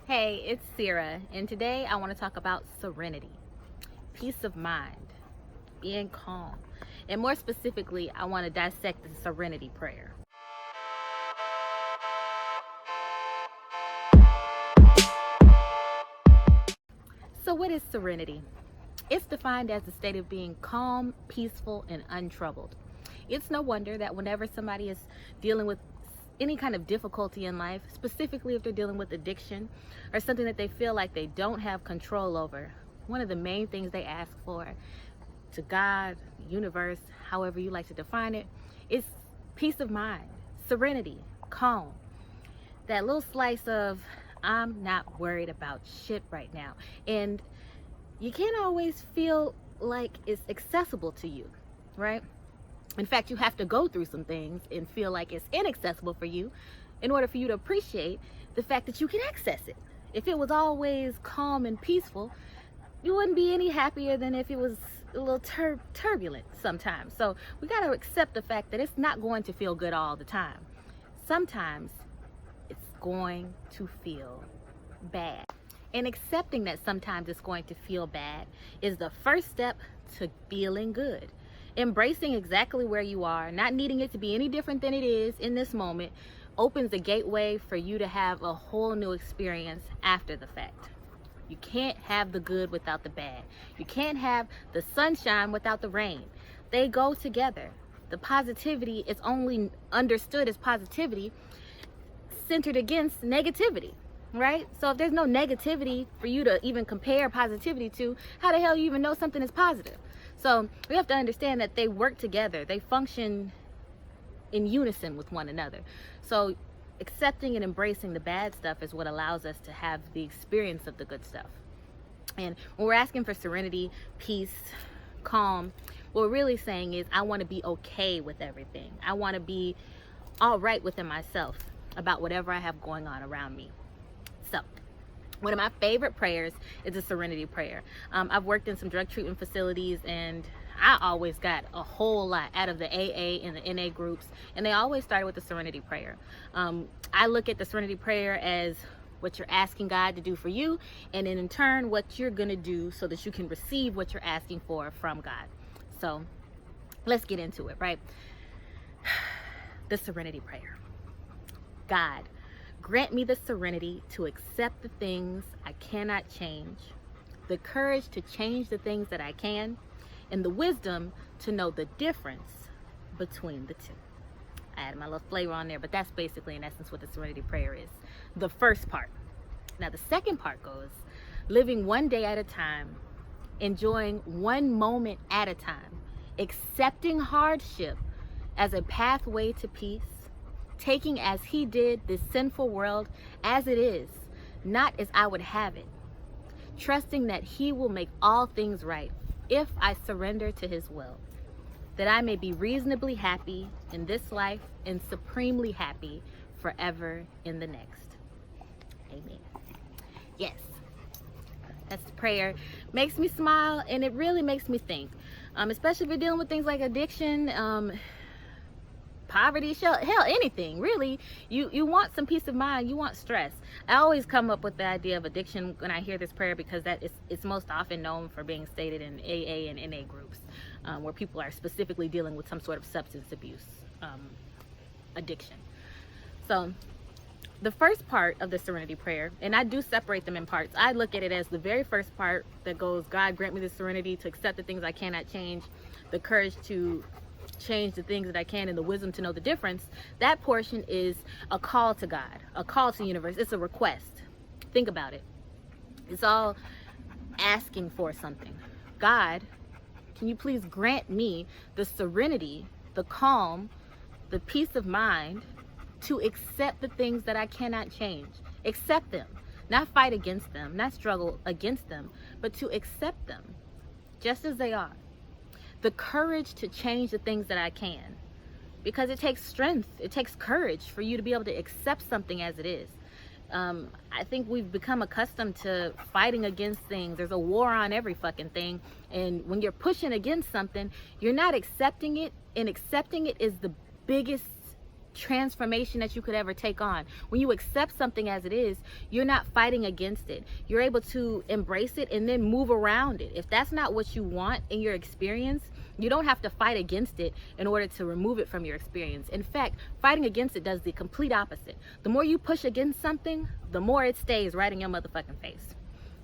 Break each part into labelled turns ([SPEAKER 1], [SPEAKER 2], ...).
[SPEAKER 1] Hey, it's Sarah, and today I want to talk about serenity, peace of mind, being calm, and more specifically, I want to dissect the Serenity Prayer. So, what is serenity? It's defined as the state of being calm, peaceful, and untroubled. It's no wonder that whenever somebody is dealing with any kind of difficulty in life, specifically if they're dealing with addiction or something that they feel like they don't have control over, one of the main things they ask for to God, universe, however you like to define it, is peace of mind, serenity, calm. That little slice of, I'm not worried about shit right now. And you can't always feel like it's accessible to you, right? In fact, you have to go through some things and feel like it's inaccessible for you in order for you to appreciate the fact that you can access it. If it was always calm and peaceful, you wouldn't be any happier than if it was a little turbulent sometimes. So we got to accept the fact that it's not going to feel good all the time. Sometimes it's going to feel bad. And accepting that sometimes it's going to feel bad is the first step to feeling good. Embracing exactly where you are, not needing it to be any different than it is in this moment, opens the gateway for you to have a whole new experience after the fact. You can't have the good without the bad. You can't have the sunshine without the rain. They go together. The positivity is only understood as positivity centered against negativity, right? So if there's no negativity for you to even compare positivity to, how the hell you even know something is positive? So we have to understand that they work together. They function in unison with one another. So accepting and embracing the bad stuff is what allows us to have the experience of the good stuff. And when we're asking for serenity, peace, calm, what we're really saying is, I want to be okay with everything. I want to be all right within myself about whatever I have going on around me. So one of my favorite prayers is the Serenity Prayer. I've worked in some drug treatment facilities, and I always got a whole lot out of the AA and the NA groups, and they always started with the Serenity Prayer. I look at the Serenity Prayer as what you're asking God to do for you, and then in turn what you're gonna do so that you can receive what you're asking for from God. So let's get into it, right? The Serenity Prayer. God, grant me the serenity to accept the things I cannot change, the courage to change the things that I can, and the wisdom to know the difference between the two. I added my little flavor on there, but that's basically in essence what the Serenity Prayer is. The first part. Now the second part goes, living one day at a time, enjoying one moment at a time, accepting hardship as a pathway to peace, taking as he did this sinful world as it is, not as I would have it, trusting that he will make all things right if I surrender to his will, that I may be reasonably happy in this life and supremely happy forever in the next. Amen. Yes, that's the prayer. Makes me smile, and it really makes me think, especially if you're dealing with things like addiction, poverty, hell, anything really. You want some peace of mind, you want stress. I always come up with the idea of addiction when I hear this prayer, because it's most often known for being stated in AA and NA groups, where people are specifically dealing with some sort of substance abuse addiction. So the first part of the Serenity Prayer, and I do separate them in parts. I look at it as the very first part that goes, God grant me the serenity to accept the things I cannot change, the courage to change the things that I can, and the wisdom to know the difference. That portion is a call to God, a call to the universe. It's a request. Think about it. It's all asking for something. God, can you please grant me the serenity, the calm, the peace of mind to accept the things that I cannot change. Accept them, not fight against them, not struggle against them, but to accept them just as they are. The courage to change the things that I can, because it takes strength, it takes courage for you to be able to accept something as it is. I think we've become accustomed to fighting against things. There's a war on every fucking thing, and when you're pushing against something, you're not accepting it, and accepting it is the biggest transformation that you could ever take on. When you accept something as it is, you're not fighting against it. You're able to embrace it and then move around it. If that's not what you want in your experience, you don't have to fight against it in order to remove it from your experience. In fact, fighting against it does the complete opposite. The more you push against something, the more it stays right in your motherfucking face.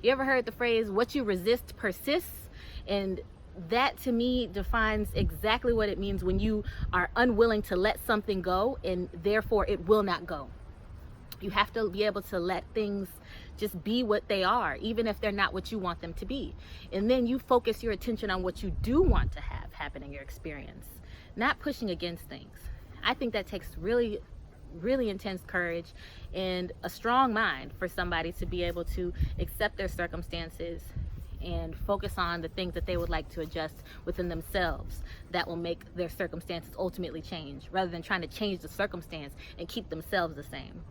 [SPEAKER 1] You ever heard the phrase, what you resist persists? And that to me defines exactly what it means when you are unwilling to let something go, and therefore it will not go. You have to be able to let things just be what they are, even if they're not what you want them to be. And then you focus your attention on what you do want to have happen in your experience, not pushing against things. I think that takes really intense courage and a strong mind for somebody to be able to accept their circumstances and focus on the things that they would like to adjust within themselves that will make their circumstances ultimately change, rather than trying to change the circumstance and keep themselves the same.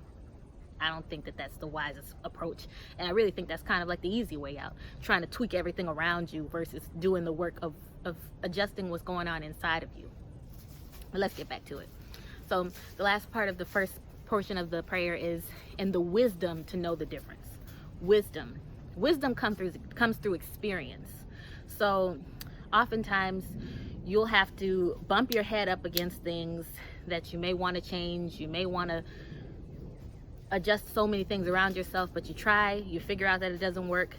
[SPEAKER 1] I don't think that that's the wisest approach, and I really think that's kind of like the easy way out, trying to tweak everything around you versus doing the work of adjusting what's going on inside of you. But let's get back to it. So the last part of the first portion of the prayer is, and the wisdom to know the difference. Wisdom comes through experience. So oftentimes you'll have to bump your head up against things that you may want to change. You may want to adjust so many things around yourself, but you try, you figure out that it doesn't work.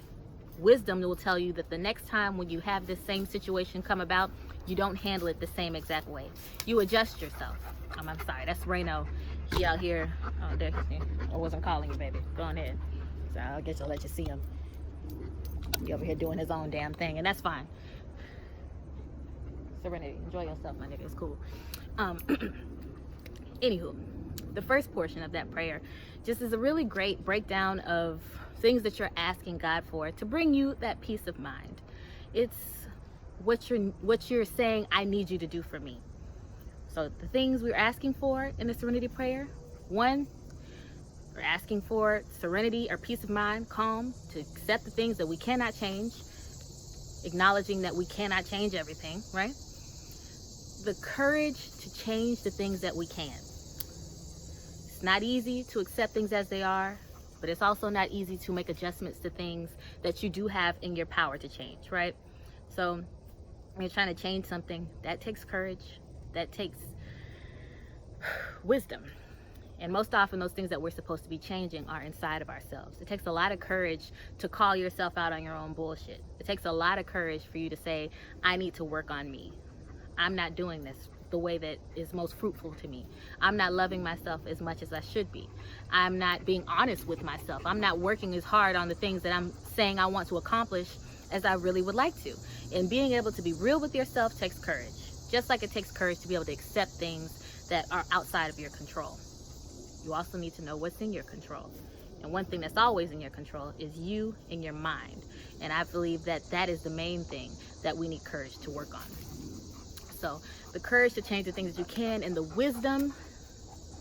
[SPEAKER 1] Wisdom will tell you that the next time when you have this same situation come about, you don't handle it the same exact way. You adjust yourself. I'm sorry, that's Reno. He out here. Oh, there. I wasn't calling you, baby. Go on ahead. So I guess I'll let you see him. He over here doing his own damn thing, and that's fine. Serenity, enjoy yourself, my nigga. It's cool. Anywho, the first portion of that prayer just is a really great breakdown of things that you're asking God for to bring you that peace of mind. It's what you're saying, I need you to do for me. So the things we're asking for in the Serenity Prayer, one, we're asking for serenity or peace of mind, calm, to accept the things that we cannot change, acknowledging that we cannot change everything, right? The courage to change the things that we can. It's not easy to accept things as they are, but it's also not easy to make adjustments to things that you do have in your power to change, right? So when you're trying to change something, that takes courage, that takes wisdom. And most often those things that we're supposed to be changing are inside of ourselves. It takes a lot of courage to call yourself out on your own bullshit. It takes a lot of courage for you to say, I need to work on me. I'm not doing this the way that is most fruitful to me. I'm not loving myself as much as I should be. I'm not being honest with myself. I'm not working as hard on the things that I'm saying I want to accomplish as I really would like to. And being able to be real with yourself takes courage. Just like it takes courage to be able to accept things that are outside of your control. You also need to know what's in your control. And one thing that's always in your control is you and your mind. And I believe that that is the main thing that we need courage to work on. So the courage to change the things that you can, and the wisdom,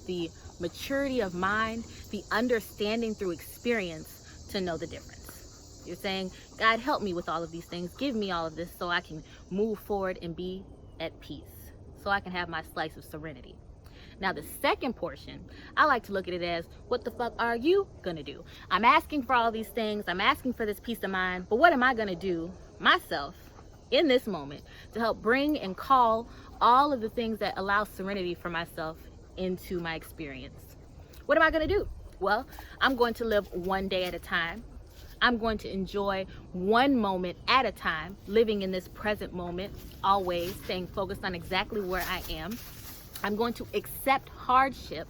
[SPEAKER 1] the maturity of mind, the understanding through experience to know the difference. You're saying, God, help me with all of these things. Give me all of this so I can move forward and be at peace, so I can have my slice of serenity. Now the second portion, I like to look at it as, what the fuck are you gonna do? I'm asking for all these things, I'm asking for this peace of mind, but what am I gonna do myself in this moment to help bring and call all of the things that allow serenity for myself into my experience? What am I gonna do? Well, I'm going to live one day at a time. I'm going to enjoy one moment at a time, living in this present moment, always staying focused on exactly where I am. I'm going to accept hardship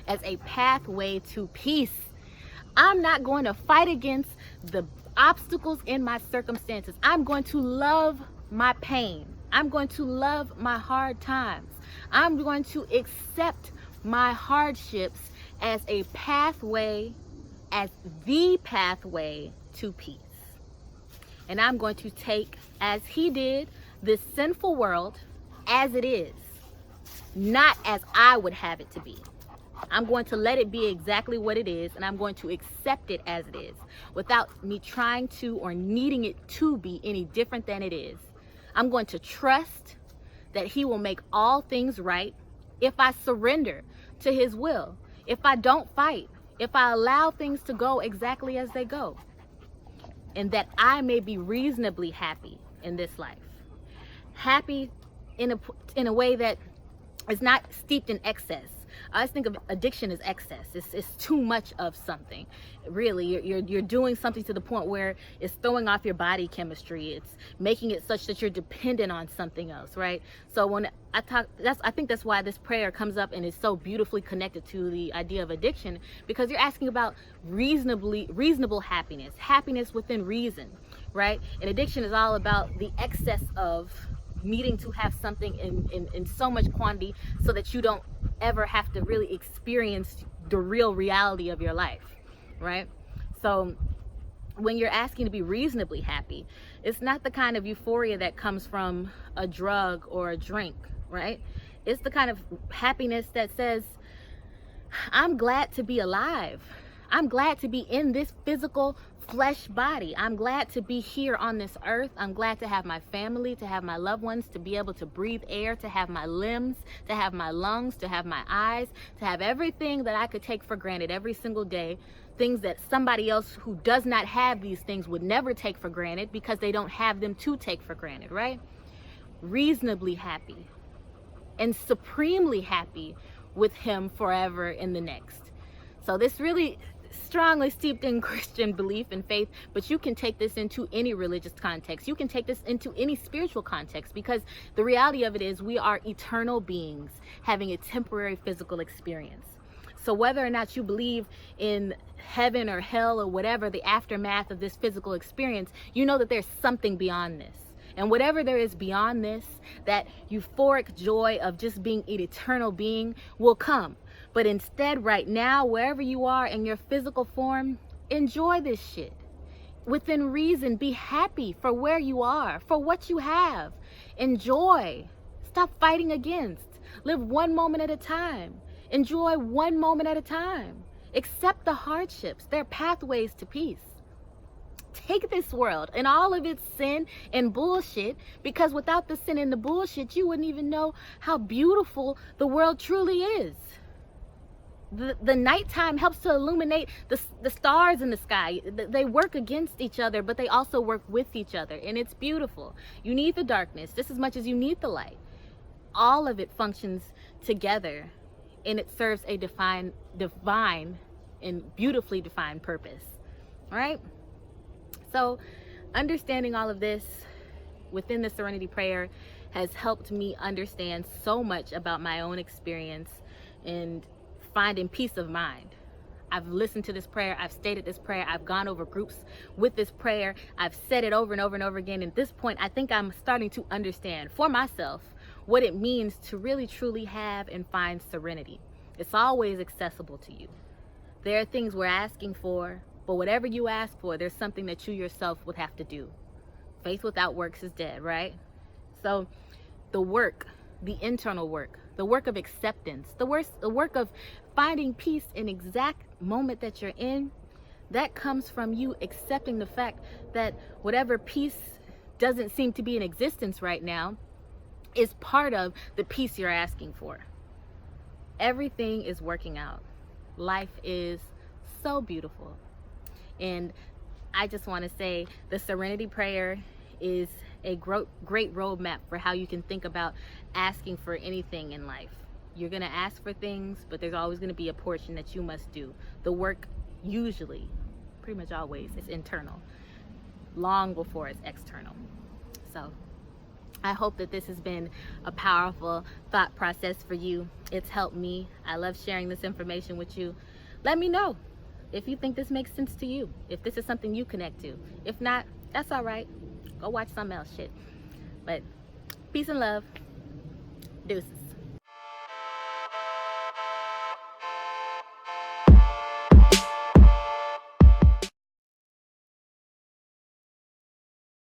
[SPEAKER 1] as a pathway to peace. I'm not going to fight against the obstacles in my circumstances. I'm going to love my pain. I'm going to love my hard times. I'm going to accept my hardships as a pathway, as the pathway to peace. And I'm going to take, as he did, this sinful world as it is, not as I would have it to be. I'm going to let it be exactly what it is, and I'm going to accept it as it is without me trying to or needing it to be any different than it is. I'm going to trust that he will make all things right if I surrender to his will, if I don't fight, if I allow things to go exactly as they go, and that I may be reasonably happy in this life. Happy in a way that is not steeped in excess. I always think of addiction as excess. It's too much of something. Really, you're doing something to the point where it's throwing off your body chemistry. It's making it such that you're dependent on something else, right? So when I think that's why this prayer comes up and is so beautifully connected to the idea of addiction, because you're asking about reasonable happiness, happiness within reason, right? And addiction is all about the excess of needing to have something in so much quantity so that you don't ever have to really experience the real reality of your life, right? So when you're asking to be reasonably happy, it's not the kind of euphoria that comes from a drug or a drink, right? It's the kind of happiness that says, I'm glad to be alive. I'm glad to be in this physical flesh body. I'm glad to be here on this earth. I'm glad to have my family, to have my loved ones, to be able to breathe air, to have my limbs, to have my lungs, to have my eyes, to have everything that I could take for granted every single day. Things that somebody else who does not have these things would never take for granted because they don't have them to take for granted, right? Reasonably happy and supremely happy with him forever in the next. So this really strongly steeped in Christian belief and faith, but you can take this into any religious context. You can take this into any spiritual context, because the reality of it is we are eternal beings having a temporary physical experience. So whether or not you believe in heaven or hell or whatever the aftermath of this physical experience, you know that there's something beyond this. And whatever there is beyond this, that euphoric joy of just being an eternal being will come. But instead, right now, wherever you are in your physical form, enjoy this shit. Within reason, be happy for where you are, for what you have. Enjoy. Stop fighting against. Live one moment at a time. Enjoy one moment at a time. Accept the hardships. They're pathways to peace. Take this world and all of its sin and bullshit, because without the sin and the bullshit, you wouldn't even know how beautiful the world truly is. The nighttime helps to illuminate the stars in the sky. They work against each other, but they also work with each other, and it's beautiful. You need the darkness just as much as you need the light. All of it functions together, and it serves a divine and beautifully defined purpose. All right? So understanding all of this within the Serenity Prayer has helped me understand so much about my own experience and finding peace of mind. I've listened to this prayer, I've stated this prayer, I've gone over groups with this prayer, I've said it over and over and over again. At this point, I think I'm starting to understand for myself what it means to really truly have and find serenity. It's always accessible to you. There are things we're asking for, but whatever you ask for, there's something that you yourself would have to do. Faith without works is dead, right? So the work, the internal work, the work of acceptance, the work of finding peace in exact moment that you're in, that comes from you accepting the fact that whatever peace doesn't seem to be in existence right now is part of the peace you're asking for. Everything is working out. Life is so beautiful. And I just want to say the Serenity Prayer is a great roadmap for how you can think about asking for anything in life. You're going to ask for things, but there's always going to be a portion that you must do. The work usually, pretty much always, is internal, long before it's external. So I hope that this has been a powerful thought process for you. It's helped me. I love sharing this information with you. Let me know if you think this makes sense to you, if this is something you connect to. If not, that's all right. Go watch something else, shit. But peace and love. Deuces.